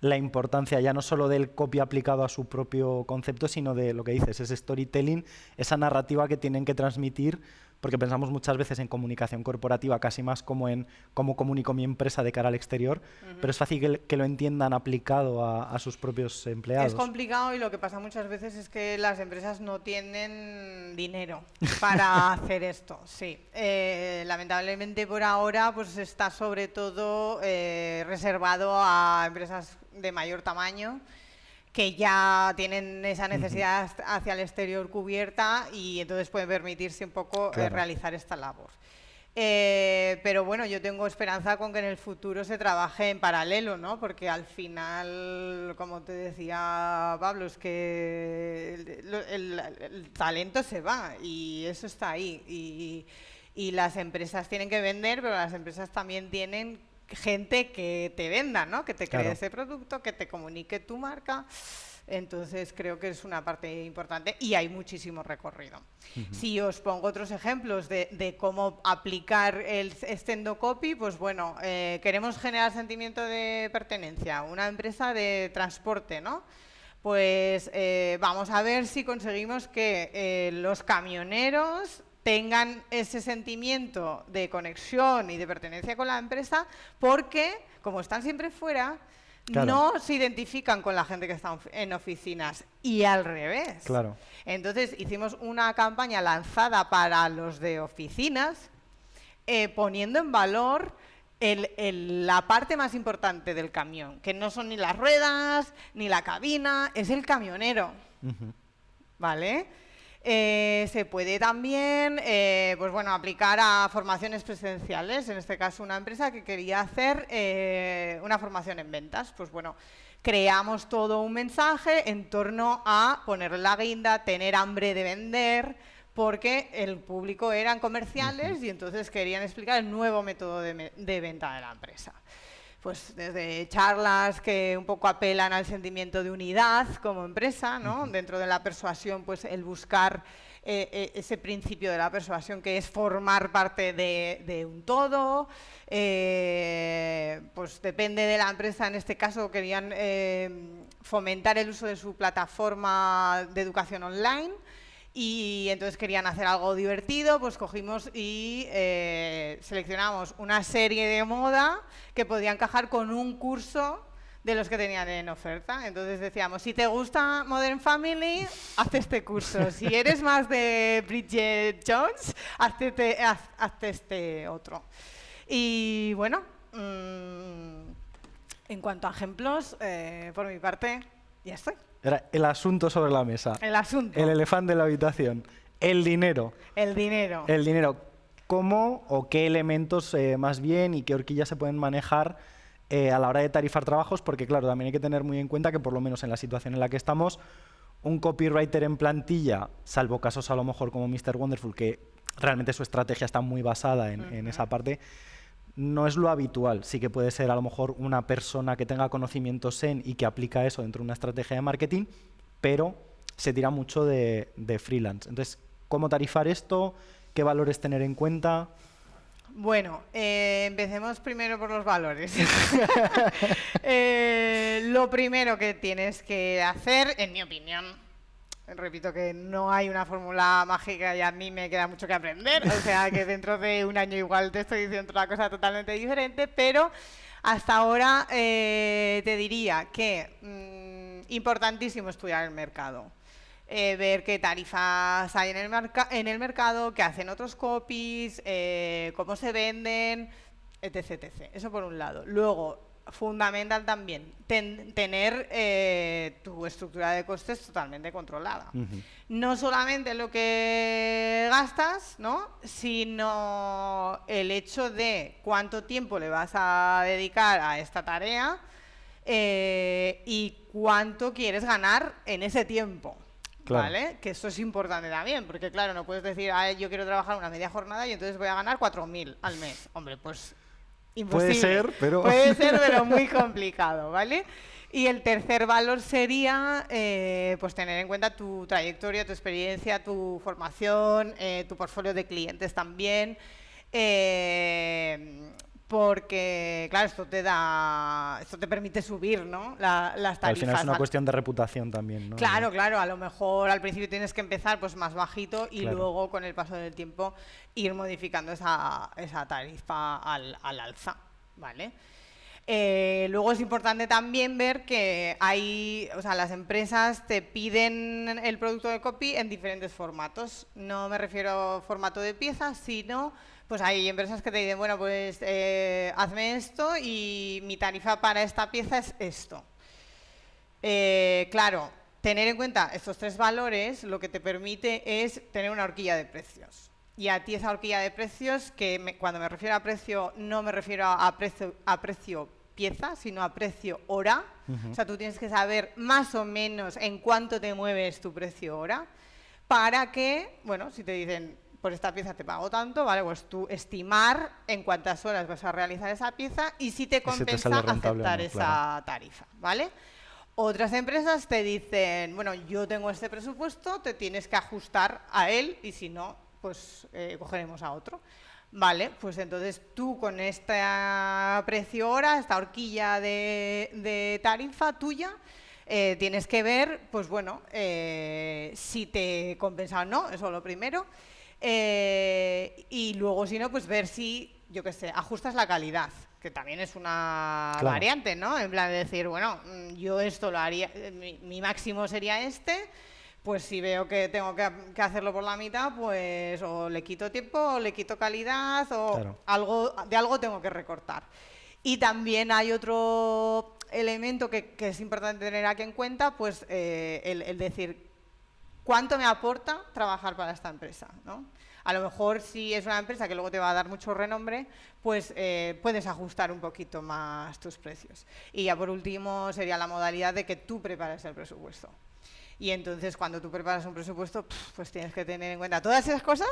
la importancia ya no solo del copy aplicado a su propio concepto, sino de lo que dices, ese storytelling, esa narrativa que tienen que transmitir, porque pensamos muchas veces en comunicación corporativa casi más como en cómo comunico mi empresa de cara al exterior, pero es fácil que lo entiendan aplicado a sus propios empleados. Es complicado y lo que pasa muchas veces es que las empresas no tienen dinero para hacer esto, sí. Lamentablemente por ahora pues está sobre todo reservado a empresas de mayor tamaño, que ya tienen esa necesidad hacia el exterior cubierta y entonces pueden permitirse un poco realizar esta labor. Pero bueno, yo tengo esperanza con que en el futuro se trabaje en paralelo, ¿no? Porque al final, como te decía Pablo, es que el talento se va y eso está ahí. Y las empresas tienen que vender, pero las empresas también tienen gente que te venda, ¿no? Que te cree ese producto, que te comunique tu marca. Entonces creo que es una parte importante y hay muchísimo recorrido. Si os pongo otros ejemplos de cómo aplicar el Extendo Copy, pues bueno, queremos generar sentimiento de pertenencia, una empresa de transporte, ¿no? Pues vamos a ver si conseguimos que los camioneros tengan ese sentimiento de conexión y de pertenencia con la empresa, porque como están siempre fuera, no se identifican con la gente que está en oficinas y al revés. Claro. Entonces hicimos una campaña lanzada para los de oficinas, poniendo en valor la parte más importante del camión, que no son ni las ruedas, ni la cabina, es el camionero. ¿Vale? Se puede también pues bueno, aplicar a formaciones presenciales. En este caso, una empresa que quería hacer una formación en ventas. Pues bueno, creamos todo un mensaje en torno a ponerle la guinda, tener hambre de vender, porque el público eran comerciales y entonces querían explicar el nuevo método de venta de la empresa. Pues desde charlas que un poco apelan al sentimiento de unidad como empresa, ¿no? Dentro de la persuasión, pues el buscar ese principio de la persuasión que es formar parte de un todo. Pues depende de la empresa, en este caso querían fomentar el uso de su plataforma de educación online. Y entonces querían hacer algo divertido, pues cogimos y seleccionamos una serie de moda que podía encajar con un curso de los que tenían en oferta. Entonces decíamos, si te gusta Modern Family, haz este curso. Si eres más de Bridget Jones, hazte este otro. Y bueno, en cuanto a ejemplos, por mi parte, ya estoy. Era el asunto sobre la mesa. El asunto. El elefante de la habitación. El dinero. El dinero. El dinero. ¿Cómo o qué elementos más bien y qué horquillas se pueden manejar a la hora de tarifar trabajos? Porque claro, también hay que tener muy en cuenta que por lo menos en la situación en la que estamos, un copywriter en plantilla, salvo casos a lo mejor como Mr. Wonderful, que realmente su estrategia está muy basada en esa parte, no es lo habitual. Sí que puede ser a lo mejor una persona que tenga conocimientos y que aplica eso dentro de una estrategia de marketing, pero se tira mucho de freelance. Entonces, ¿cómo tarifar esto? ¿Qué valores tener en cuenta? Bueno, empecemos primero por los valores. Lo primero que tienes que hacer, en mi opinión, repito que no hay una fórmula mágica y a mí me queda mucho que aprender, o sea que dentro de un año igual te estoy diciendo otra cosa totalmente diferente, pero hasta ahora te diría que importantísimo estudiar el mercado. Ver qué tarifas hay en el mercado, qué hacen otros copies, cómo se venden, etc, etc. Eso por un lado. Luego, fundamental también, tener tu estructura de costes totalmente controlada. No solamente lo que gastas, ¿no? Sino el hecho de cuánto tiempo le vas a dedicar a esta tarea y cuánto quieres ganar en ese tiempo. Claro. ¿Vale? Que esto es importante también, porque claro, no puedes decir, yo quiero trabajar una media jornada y entonces voy a ganar 4.000 al mes. Hombre, pues imposible. Puede ser, pero... Puede ser, pero muy complicado, ¿vale? Y el tercer valor sería pues tener en cuenta tu trayectoria, tu experiencia, tu formación, tu portfolio de clientes también. Porque, claro, esto te permite subir, ¿no? Las tarifas. Al final es una cuestión de reputación también, ¿no? Claro, claro. A lo mejor al principio tienes que empezar pues más bajito y luego con el paso del tiempo ir modificando esa tarifa al alza, ¿vale? Luego es importante también ver que las empresas te piden el producto de copy en diferentes formatos. No me refiero a formato de piezas, sino pues hay empresas que te dicen, bueno, pues hazme esto y mi tarifa para esta pieza es esto. Claro, tener en cuenta estos tres valores lo que te permite es tener una horquilla de precios. Y a ti esa horquilla de precios, que cuando me refiero a precio, no me refiero a precio pieza, sino a precio hora. O sea, tú tienes que saber más o menos en cuánto te mueves tu precio hora, para que, bueno, si te dicen, por esta pieza te pago tanto, ¿vale? Pues tú estimar en cuántas horas vas a realizar esa pieza y si te compensa aceptar esa tarifa, ¿vale? Otras empresas te dicen, bueno, yo tengo este presupuesto, te tienes que ajustar a él y si no, pues cogeremos a otro. Vale, pues entonces tú con este precio hora, esta horquilla de tarifa tuya, tienes que ver, pues bueno, si te compensa o no, eso es lo primero. Y luego, si no, pues ver si, yo qué sé, ajustas la calidad, que también es una variante, ¿no? En plan de decir, bueno, yo esto lo haría, mi máximo sería este. Pues si veo que tengo que hacerlo por la mitad, pues o le quito tiempo, o le quito calidad, o algo tengo que recortar. Y también hay otro elemento que es importante tener aquí en cuenta, pues el decir, ¿cuánto me aporta trabajar para esta empresa, ¿no? A lo mejor si es una empresa que luego te va a dar mucho renombre, pues puedes ajustar un poquito más tus precios. Y ya por último sería la modalidad de que tú prepares el presupuesto. Y entonces, cuando tú preparas un presupuesto, pues tienes que tener en cuenta todas esas cosas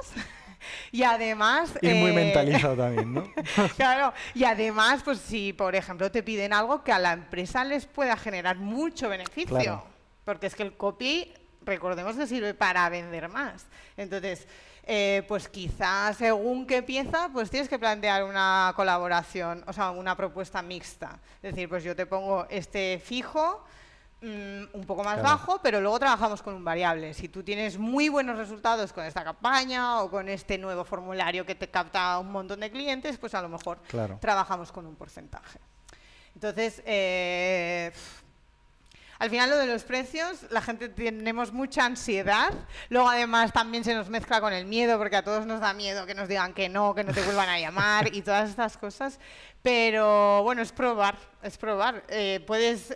y además... Ir muy mentalizado también, ¿no? Claro, y además, pues si, por ejemplo, te piden algo que a la empresa les pueda generar mucho beneficio. Claro. Porque es que el copy, recordemos que sirve para vender más. Entonces, pues quizás según qué pieza, pues tienes que plantear una colaboración, o sea, una propuesta mixta. Es decir, pues yo te pongo este fijo... un poco más bajo, pero luego trabajamos con un variable. Si tú tienes muy buenos resultados con esta campaña o con este nuevo formulario que te capta un montón de clientes, pues a lo mejor trabajamos con un porcentaje. Entonces, al final lo de los precios, la gente tenemos mucha ansiedad. Luego además también se nos mezcla con el miedo, porque a todos nos da miedo que nos digan que no te vuelvan a llamar y todas estas cosas. Pero bueno, es probar, es probar. Puedes,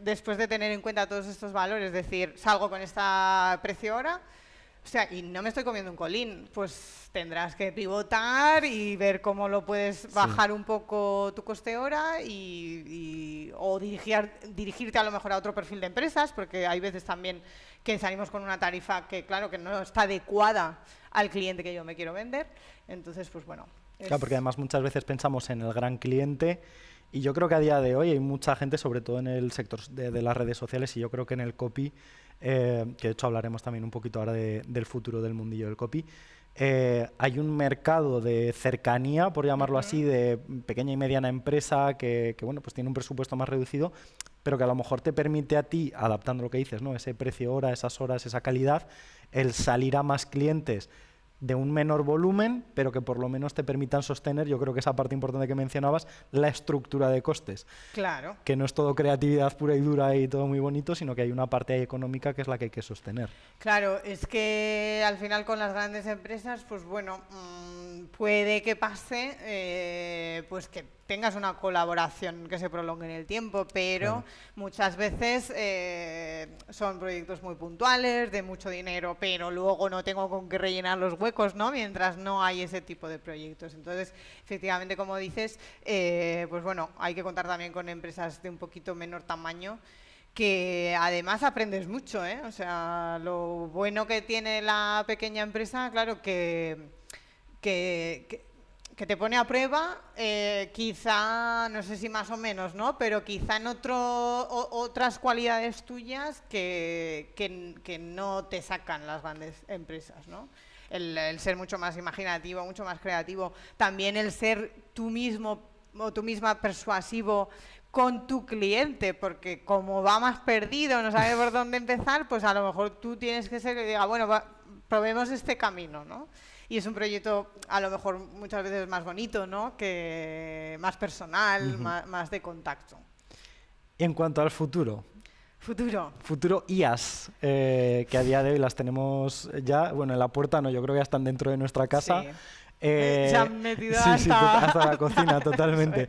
después de tener en cuenta todos estos valores, decir, salgo con esta precio hora, o sea, y no me estoy comiendo un colín, pues tendrás que pivotar y ver cómo lo puedes bajar un poco tu coste hora o dirigirte a lo mejor a otro perfil de empresas, porque hay veces también que salimos con una tarifa que, claro, que no está adecuada al cliente que yo me quiero vender. Entonces, pues bueno. Claro, porque además muchas veces pensamos en el gran cliente y yo creo que a día de hoy hay mucha gente, sobre todo en el sector de las redes sociales y yo creo que en el copy, que de hecho hablaremos también un poquito ahora del futuro del mundillo del copy, hay un mercado de cercanía, por llamarlo así, de pequeña y mediana empresa que bueno, pues tiene un presupuesto más reducido, pero que a lo mejor te permite a ti, adaptando lo que dices, ¿no? Ese precio hora, esas horas, esa calidad, el salir a más clientes de un menor volumen, pero que por lo menos te permitan sostener, yo creo que esa parte importante que mencionabas, la estructura de costes. Claro. Que no es todo creatividad pura y dura y todo muy bonito, sino que hay una parte ahí económica que es la que hay que sostener. Claro, es que al final con las grandes empresas, pues bueno, puede que pase, pues que tengas una colaboración que se prolongue en el tiempo, pero muchas veces son proyectos muy puntuales, de mucho dinero, pero luego no tengo con qué rellenar los huecos, ¿no? Mientras no hay ese tipo de proyectos. Entonces, efectivamente, como dices, pues bueno, hay que contar también con empresas de un poquito menor tamaño, que además aprendes mucho, ¿eh? O sea, lo bueno que tiene la pequeña empresa, claro, que te pone a prueba, quizá, no sé si más o menos, ¿no? Pero quizá en otras cualidades tuyas que no te sacan las grandes empresas, ¿no? El ser mucho más imaginativo, mucho más creativo. También el ser tú mismo o tú misma persuasivo con tu cliente, porque como va más perdido, no sabe por dónde empezar, pues a lo mejor tú tienes que ser que diga, bueno, probemos este camino, ¿no? Y es un proyecto a lo mejor muchas veces más bonito, ¿no? Que más personal, más de contacto. En cuanto al futuro. Futuro IAS, que a día de hoy las tenemos ya, bueno, en la puerta no, yo creo que ya están dentro de nuestra casa. Sí. Se han metido hasta la cocina, totalmente.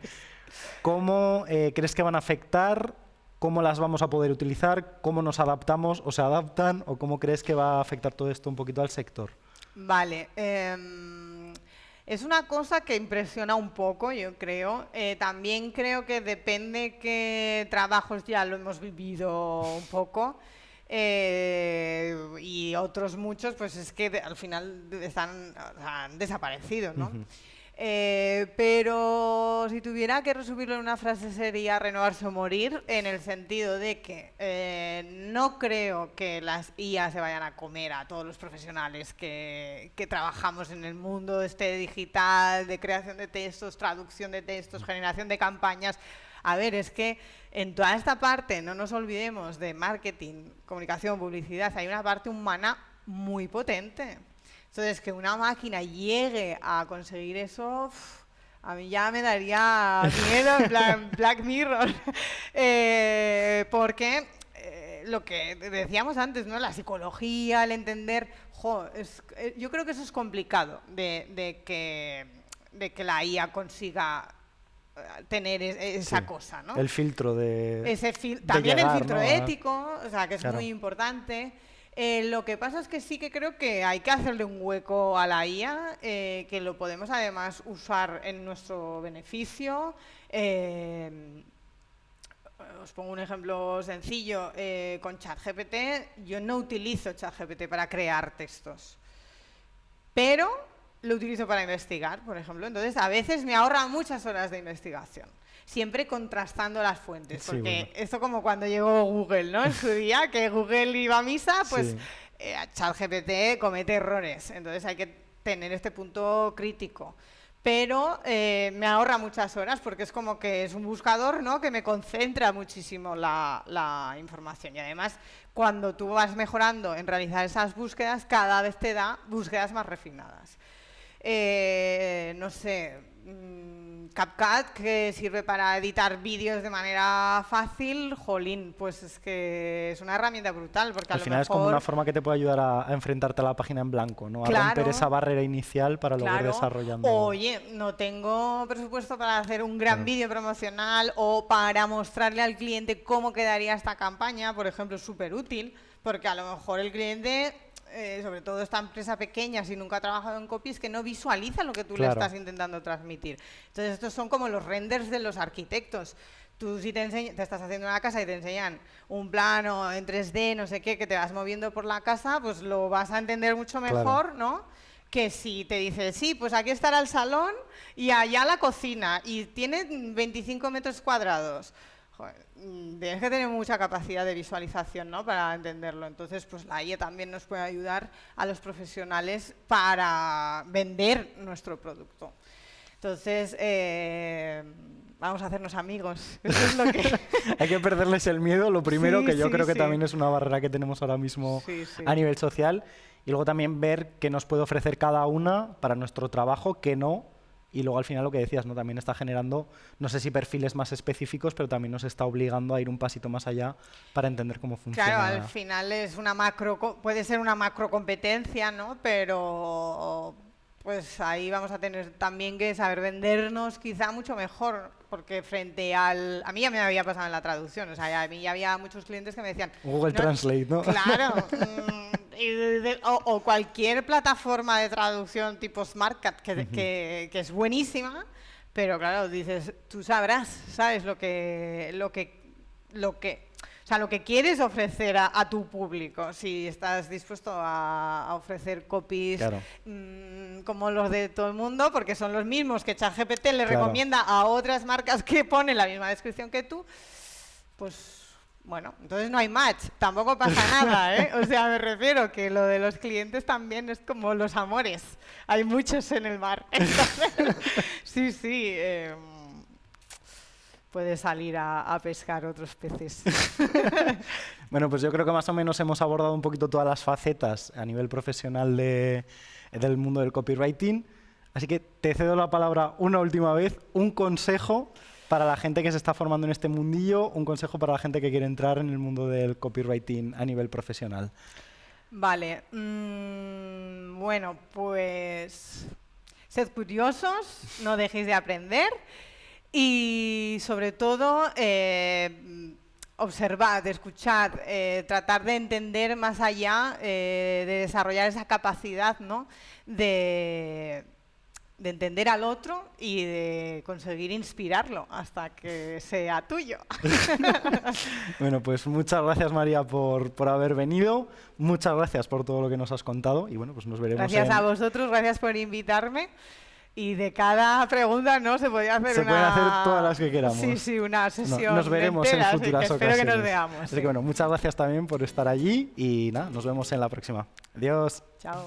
¿Cómo crees que van a afectar? ¿Cómo las vamos a poder utilizar? ¿Cómo nos adaptamos o se adaptan? ¿O cómo crees que va a afectar todo esto un poquito al sector? Vale. Es una cosa que impresiona un poco, yo creo. También creo que depende qué trabajos ya lo hemos vivido un poco. Y otros muchos, pues es que al final han desaparecido, ¿no? Pero si tuviera que resumirlo en una frase sería renovarse o morir, en el sentido de que no creo que las IA se vayan a comer a todos los profesionales que trabajamos en el mundo digital, de creación de textos, traducción de textos, generación de campañas. A ver, es que en toda esta parte, no nos olvidemos de marketing, comunicación, publicidad, hay una parte humana muy potente. Entonces, que una máquina llegue a conseguir eso, a mí ya me daría miedo, en plan Black Mirror. Porque lo que decíamos antes, ¿no? La psicología, el entender, yo creo que eso es complicado de que la IA consiga tener esa cosa, ¿no? El filtro también llegar, el filtro ¿no? ético, o sea, que es Claro. muy importante. Lo que pasa es que sí que creo que hay que hacerle un hueco a la IA, que lo podemos además usar en nuestro beneficio. Os pongo un ejemplo sencillo. Con ChatGPT, yo no utilizo ChatGPT para crear textos, pero lo utilizo para investigar, por ejemplo. Entonces, a veces me ahorra muchas horas de investigación. Siempre contrastando las fuentes, Sí, porque bueno. esto como cuando llegó Google, ¿no? En su día, que Google iba a misa, pues Sí. ChatGPT comete errores. Entonces hay que tener este punto crítico. Pero me ahorra muchas horas porque es como que es un buscador, ¿no? Que me concentra muchísimo la información. Y además, cuando tú vas mejorando en realizar esas búsquedas, cada vez te da búsquedas más refinadas. No sé, CapCut, que sirve para editar vídeos de manera fácil, jolín, pues es que es una herramienta brutal, porque Al final es como una forma que te puede ayudar a enfrentarte a la página en blanco, ¿no? A romper esa barrera inicial para luego ir desarrollando. Oye, no tengo presupuesto para hacer un gran vídeo promocional o para mostrarle al cliente cómo quedaría esta campaña, por ejemplo, es súper útil, porque a lo mejor el cliente, sobre todo esta empresa pequeña, si nunca ha trabajado en copy, es que no visualiza lo que tú le estás intentando transmitir. Entonces, estos son como los renders de los arquitectos. Tú si te estás haciendo una casa y te enseñan un plano en 3D, no sé qué, que te vas moviendo por la casa, pues lo vas a entender mucho mejor, ¿no? Que si te dice, sí, pues aquí estará el salón y allá la cocina y tiene 25 metros cuadrados. Joder, tienes que tener mucha capacidad de visualización, ¿no? Para entenderlo. Entonces, pues la IA también nos puede ayudar a los profesionales para vender nuestro producto. Entonces, vamos a hacernos amigos. Eso es lo que... Hay que perderles el miedo, lo primero, que yo creo que también es una barrera que tenemos ahora mismo a nivel social. Y luego también ver qué nos puede ofrecer cada una para nuestro trabajo, qué no. Y luego al final lo que decías, ¿no? También está generando, no sé si perfiles más específicos, pero también nos está obligando a ir un pasito más allá para entender cómo funciona. Claro, al final es puede ser una macro competencia, ¿no? Pero pues ahí vamos a tener también que saber vendernos quizá mucho mejor, porque frente al... A mí ya me había pasado en la traducción, o sea, a mí ya había muchos clientes que me decían... Google Translate, ¿no? Claro. O cualquier plataforma de traducción tipo SmartCut, que es buenísima, pero claro, dices, tú sabes lo que quieres ofrecer a tu público, si estás dispuesto a ofrecer copies como los de todo el mundo, porque son los mismos que ChatGPT le recomienda a otras marcas que ponen la misma descripción que tú, pues... Bueno, entonces no hay match, tampoco pasa nada, ¿eh? O sea, me refiero que lo de los clientes también es como los amores. Hay muchos en el mar. Entonces, sí, puedes salir a pescar otros peces. Bueno, pues yo creo que más o menos hemos abordado un poquito todas las facetas a nivel profesional del mundo del copywriting. Así que te cedo la palabra una última vez, un consejo para la gente que se está formando en este mundillo, un consejo para la gente que quiere entrar en el mundo del copywriting a nivel profesional. Vale, bueno, pues sed curiosos, no dejéis de aprender y sobre todo observar, de escuchar, tratar de entender más allá, de desarrollar esa capacidad, ¿no? de entender al otro y de conseguir inspirarlo hasta que sea tuyo. Bueno, pues muchas gracias, María, por haber venido. Muchas gracias por todo lo que nos has contado y bueno, pues nos veremos. Gracias a vosotros, gracias por invitarme. Y de cada pregunta, ¿no? Se podría hacer Se pueden hacer todas las que queramos. Sí, una sesión. Nos veremos entera, en futuras ocasiones. Espero que nos veamos. Así que bueno, muchas gracias también por estar allí y nada, nos vemos en la próxima. Adiós. Chao.